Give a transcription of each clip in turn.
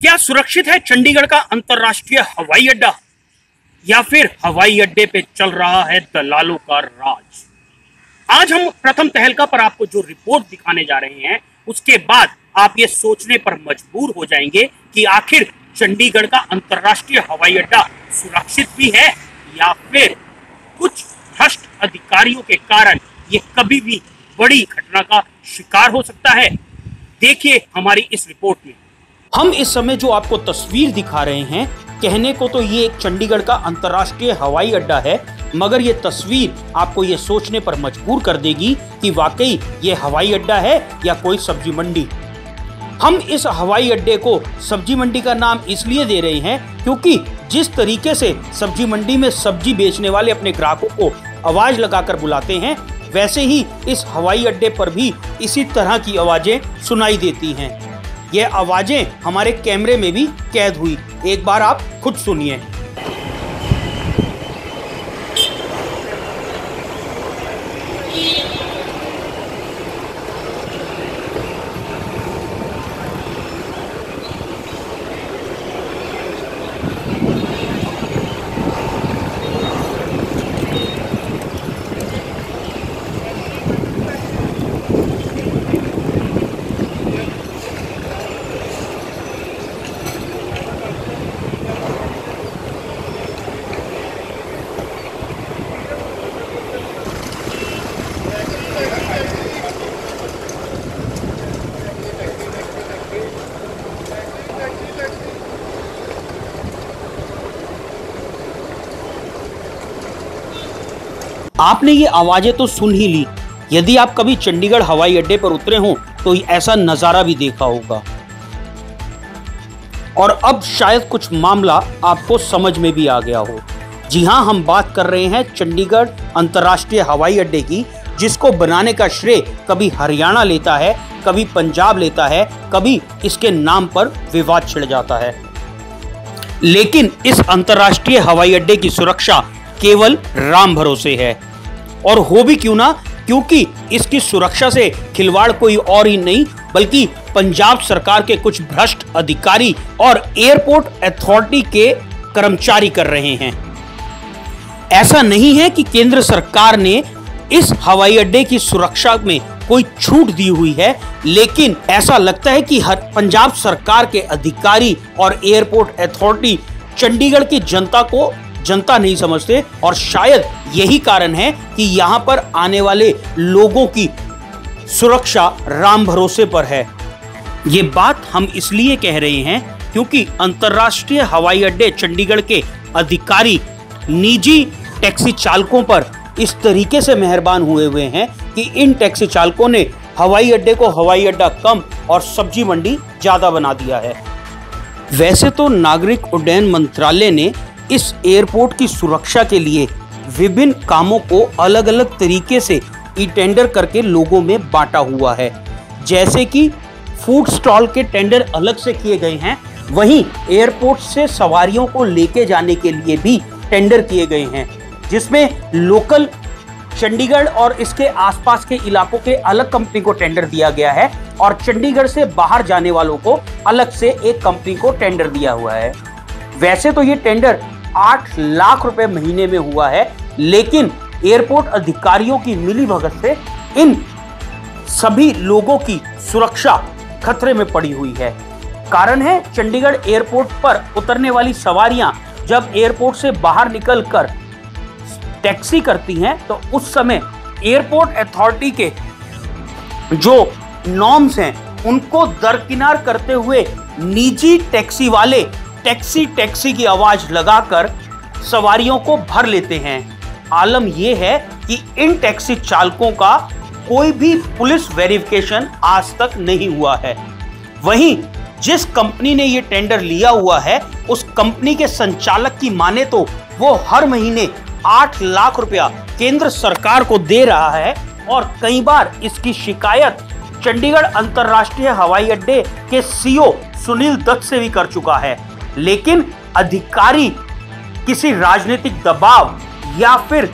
क्या सुरक्षित है चंडीगढ़ का अंतर्राष्ट्रीय हवाई अड्डा या फिर हवाई अड्डे पे चल रहा है दलालों का राज? आज हम प्रथम तहलका पर आपको जो रिपोर्ट दिखाने जा रहे हैं उसके बाद आप ये सोचने पर मजबूर हो जाएंगे कि आखिर चंडीगढ़ का अंतर्राष्ट्रीय हवाई अड्डा सुरक्षित भी है या फिर कुछ भ्रष्ट अधिकारियों के कारण ये कभी भी बड़ी घटना का शिकार हो सकता है। देखिए हमारी इस रिपोर्ट में। हम इस समय जो आपको तस्वीर दिखा रहे हैं, कहने को तो ये एक चंडीगढ़ का अंतर्राष्ट्रीय हवाई अड्डा है, मगर ये तस्वीर आपको ये सोचने पर मजबूर कर देगी कि वाकई ये हवाई अड्डा है या कोई सब्जी मंडी। हम इस हवाई अड्डे को सब्जी मंडी का नाम इसलिए दे रहे हैं क्योंकि जिस तरीके से सब्जी मंडी में सब्जी बेचने वाले अपने ग्राहकों को आवाज लगाकर बुलाते हैं, वैसे ही इस हवाई अड्डे पर भी इसी तरह की आवाजें सुनाई देती हैं। ये आवाजें हमारे कैमरे में भी कैद हुई, एक बार आप खुद सुनिए। आपने ये आवाजें तो सुन ही ली। यदि आप कभी चंडीगढ़ हवाई अड्डे पर उतरे हों तो ऐसा नजारा भी देखा होगा। और अब शायद कुछ मामला आपको समझ में भी आ गया हो। जी हां, हम बात कर रहे हैं चंडीगढ़ अंतर्राष्ट्रीय हवाई अड्डे की, जिसको बनाने का श्रेय कभी हरियाणा लेता है, कभी पंजाब लेता है, कभी इसके नाम पर विवाद छिड़ जाता है। लेकिन इस अंतर्राष्ट्रीय हवाई अड्डे की सुरक्षा केवल राम भरोसे है। और हो भी क्यों ना, क्योंकि इसकी सुरक्षा से खिलवाड़ कोई और ही नहीं बल्कि पंजाब सरकार के कुछ भ्रष्ट अधिकारी और एयरपोर्ट अथॉरिटी के कर्मचारी कर रहे हैं। ऐसा नहीं है कि केंद्र सरकार ने इस हवाई अड्डे की सुरक्षा में कोई छूट दी हुई है, लेकिन ऐसा लगता है कि हर पंजाब सरकार के अधिकारी और एयरपोर्ट अथॉरिटी चंडीगढ़ की जनता को जनता नहीं समझते, और शायद यही कारण है कि यहां पर आने वाले लोगों की सुरक्षा राम भरोसे पर है। ये बात हम इसलिए कह रहे हैं क्योंकि अंतर्राष्ट्रीय हवाई अड्डे चंडीगढ़ के अधिकारी निजी टैक्सी चालकों पर इस तरीके से मेहरबान हुए हैं कि इन टैक्सी चालकों ने हवाई अड्डे को हवाई अड्डा कम और सब्जी मंडी ज्यादा बना दिया है। वैसे तो नागरिक उड्डयन मंत्रालय ने इस एयरपोर्ट की सुरक्षा के लिए विभिन्न कामों को अलग अलग तरीके से टेंडर करके लोगों में बांटा हुआ है। जैसे कि फूड स्टॉल के टेंडर अलग से किए गए हैं, वहीं एयरपोर्ट से सवारियों को लेके जाने के लिए भी टेंडर किए गए हैं, जिसमें लोकल चंडीगढ़ और इसके आसपास के इलाकों के अलग कंपनी को टेंडर दिया गया है और चंडीगढ़ से बाहर जाने वालों को अलग से एक कंपनी को टेंडर दिया हुआ है। वैसे तो ये टेंडर 8 लाख रुपए महीने में हुआ है, लेकिन एयरपोर्ट अधिकारियों की मिलीभगत से इन सभी लोगों की सुरक्षा खतरे में पड़ी हुई है। कारण है, चंडीगढ़ एयरपोर्ट पर उतरने वाली सवारियां जब एयरपोर्ट से बाहर निकलकर टैक्सी करती हैं तो उस समय एयरपोर्ट अथॉरिटी के जो नॉर्म्स हैं उनको दरकिनार करते हुए निजी टैक्सी वाले टैक्सी की आवाज लगाकर सवारियों को भर लेते हैं। आलम यह है कि इन टैक्सी चालकों का कोई भी पुलिस वेरिफिकेशन आज तक नहीं हुआ है। वहीं जिस कंपनी ने यह टेंडर लिया हुआ है, उस कंपनी के संचालक की माने तो वो हर महीने 8 लाख रुपया केंद्र सरकार को दे रहा है और कई बार इसकी शिकायत चंडीगढ़ अंतर्राष्ट्रीय हवाई अड्डे के सीईओ सुनील दत्त से भी कर चुका है। लेकिन अधिकारी किसी राजनीतिक दबाव या फिर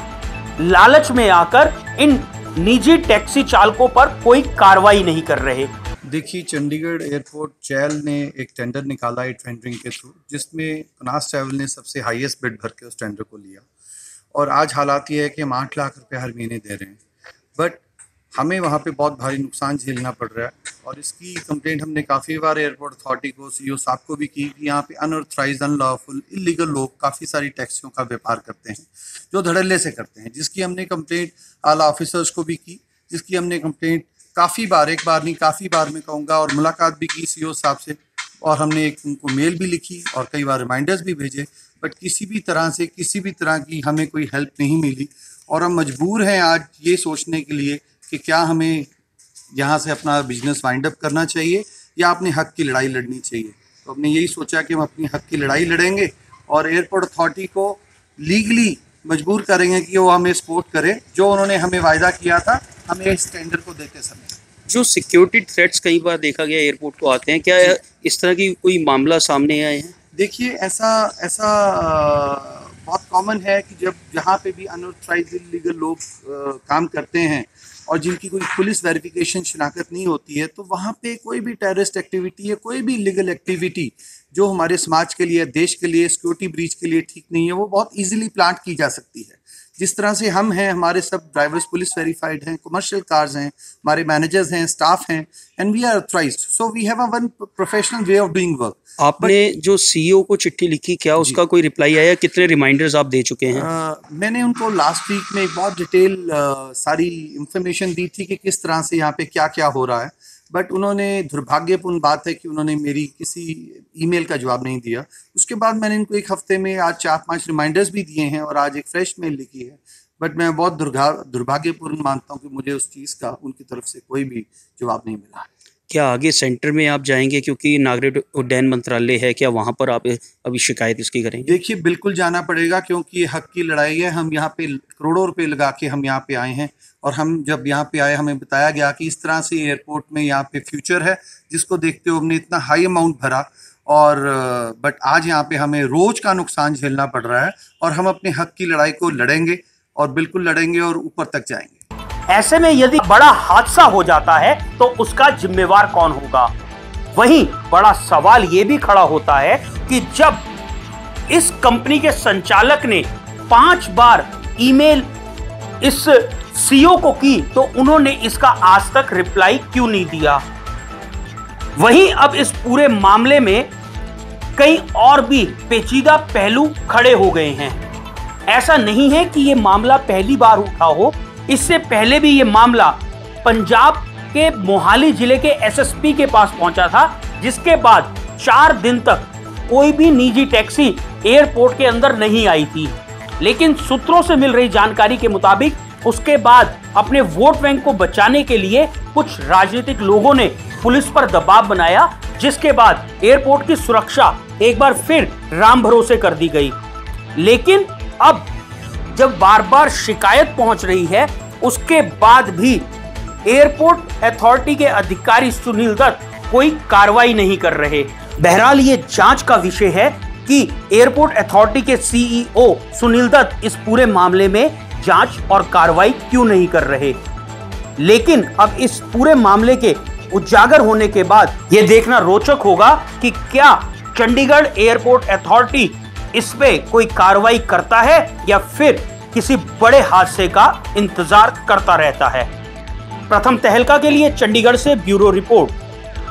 लालच में आकर इन निजी टैक्सी चालकों पर कोई कार्रवाई नहीं कर रहे। देखिए, चंडीगढ़ एयरपोर्ट जैल ने एक टेंडर निकाला है टेंडरिंग के थ्रू, जिसमें कनास ट्रैवल ने सबसे हाईएस्ट बिड भर के उस टेंडर को लिया। और आज हालात ये है कि हम 8 लाख रुपए हर महीने दे रहे हैं, बट हमें वहाँ पे बहुत भारी नुकसान झेलना पड़ रहा है। और इसकी कंप्लेंट हमने काफ़ी बार एयरपोर्ट अथॉरिटी को, सीईओ साहब को भी की कि यहाँ पे अनऑथराइज, अनलॉफुल, इलीगल लोग काफ़ी सारी टैक्सियों का व्यापार करते हैं, जो धड़ल्ले से करते हैं, जिसकी हमने कंप्लेंट आला ऑफिसर्स को भी की, जिसकी हमने कंप्लेंट काफ़ी बार, एक बार नहीं काफ़ी बार मैं कहूँगा, और मुलाकात भी की सीईओ साहब से, और हमने एक उनको मेल भी लिखी और कई बार रिमाइंडर्स भी भेजे, बट किसी भी तरह से किसी भी तरह की हमें कोई हेल्प नहीं मिली। और हम मजबूर हैं आज ये सोचने के लिए कि क्या हमें यहाँ से अपना बिजनेस वाइंड अप करना चाहिए या अपने हक की लड़ाई लड़नी चाहिए। तो हमने यही सोचा कि हम अपनी हक की लड़ाई लड़ेंगे और एयरपोर्ट अथॉरिटी को लीगली मजबूर करेंगे कि वो हमें सपोर्ट करे, जो उन्होंने हमें वायदा किया था हमें इस टेंडर को देते समय। जो सिक्योरिटी थ्रेट्स कई बार देखा गया एयरपोर्ट को आते हैं, क्या इस तरह की कोई मामला सामने आए हैं? देखिए, ऐसा बहुत कॉमन है कि जब जहाँ पे भी अनऑथराइज्ड इलीगल लोग काम करते हैं और जिनकी कोई पुलिस वेरिफिकेशन शिनाख्त नहीं होती है, तो वहाँ पे कोई भी टेररिस्ट एक्टिविटी या कोई भी इलीगल एक्टिविटी जो हमारे समाज के लिए, देश के लिए, सिक्योरिटी ब्रीच के लिए ठीक नहीं है, वो बहुत इजीली प्लांट की जा सकती है। जिस तरह से हम हैं, हमारे सब ड्राइवर्स पुलिस वेरीफाइड हैं, कमर्शियल कार्स हैं, हमारे मैनेजर्स हैं, स्टाफ हैं, and we are authorised, so we have a one professional way of doing work. आपने जो सीईओ को चिट्ठी लिखी, क्या उसका कोई रिप्लाई आया? कितने रिमाइंडर्स आप दे चुके हैं? मैंने उनको लास्ट वीक में एक बहुत डिटेल सारी इंफॉर्मेशन दी थी कि किस तरह से यहाँ पे क्या क्या हो रहा है, बट उन्होंने, दुर्भाग्यपूर्ण बात है कि उन्होंने मेरी किसी ईमेल का जवाब नहीं दिया। उसके बाद मैंने इनको एक हफ्ते में आज 4-5 रिमाइंडर्स भी दिए हैं और आज एक फ्रेश मेल लिखी है, बट मैं बहुत दुर्भाग्यपूर्ण मानता हूँ कि मुझे उस चीज़ का उनकी तरफ से कोई भी जवाब नहीं मिला। क्या आगे सेंटर में आप जाएंगे, क्योंकि नागरिक उड्डयन मंत्रालय है, क्या वहाँ पर आप अभी शिकायत इसकी करेंगे? देखिए, बिल्कुल जाना पड़ेगा, क्योंकि ये हक की लड़ाई है। हम यहाँ पे करोड़ों रुपए लगा के हम यहाँ पे आए हैं, और हम जब यहाँ पे आए हमें बताया गया कि इस तरह से एयरपोर्ट में यहाँ पे फ्यूचर है, जिसको देखते हुए हमने इतना हाई अमाउंट भरा, और बट आज यहाँ पे हमें रोज का नुकसान झेलना पड़ रहा है। और हम अपने हक की लड़ाई को लड़ेंगे, और बिल्कुल लड़ेंगे और ऊपर तक जाएंगे। ऐसे में यदि बड़ा हादसा हो जाता है तो उसका जिम्मेवार कौन होगा? वहीं बड़ा सवाल यह भी खड़ा होता है कि जब इस कंपनी के संचालक ने 5 बार ईमेल इस सीईओ को की, तो उन्होंने इसका आज तक रिप्लाई क्यों नहीं दिया? वहीं अब इस पूरे मामले में कई और भी पेचीदा पहलू खड़े हो गए हैं। ऐसा नहीं है कि यह मामला पहली बार उठा हो, इससे पहले भी ये मामला पंजाब के मोहाली जिले के एसएसपी के पास पहुंचा था, जिसके बाद 4 दिन तक कोई भी निजी टैक्सी एयरपोर्ट के अंदर नहीं आई थी। लेकिन सूत्रों से मिल रही जानकारी के मुताबिक उसके बाद अपने वोट बैंक को बचाने के लिए कुछ राजनीतिक लोगों ने पुलिस पर दबाव बनाया, जिसके बाद एयरपोर्ट की सुरक्षा एक बार फिर राम भरोसे कर दी गई। लेकिन अब जब बार बार शिकायत पहुंच रही है, उसके बाद भी एयरपोर्ट अथॉरिटी के अधिकारी सुनील दत्त कोई कार्रवाई नहीं कर रहे। बहरहाल ये जांच का विषय है कि एयरपोर्ट अथॉरिटी के सीईओ सुनील दत्त इस पूरे मामले में जांच और कार्रवाई क्यों नहीं कर रहे। लेकिन अब इस पूरे मामले के उजागर होने के बाद यह देखना रोचक होगा कि क्या चंडीगढ़ एयरपोर्ट अथॉरिटी इस पे कोई कार्रवाई करता है या फिर किसी बड़े हादसे का इंतजार करता रहता है। प्रथम तहलका के लिए चंडीगढ़ से ब्यूरो रिपोर्ट।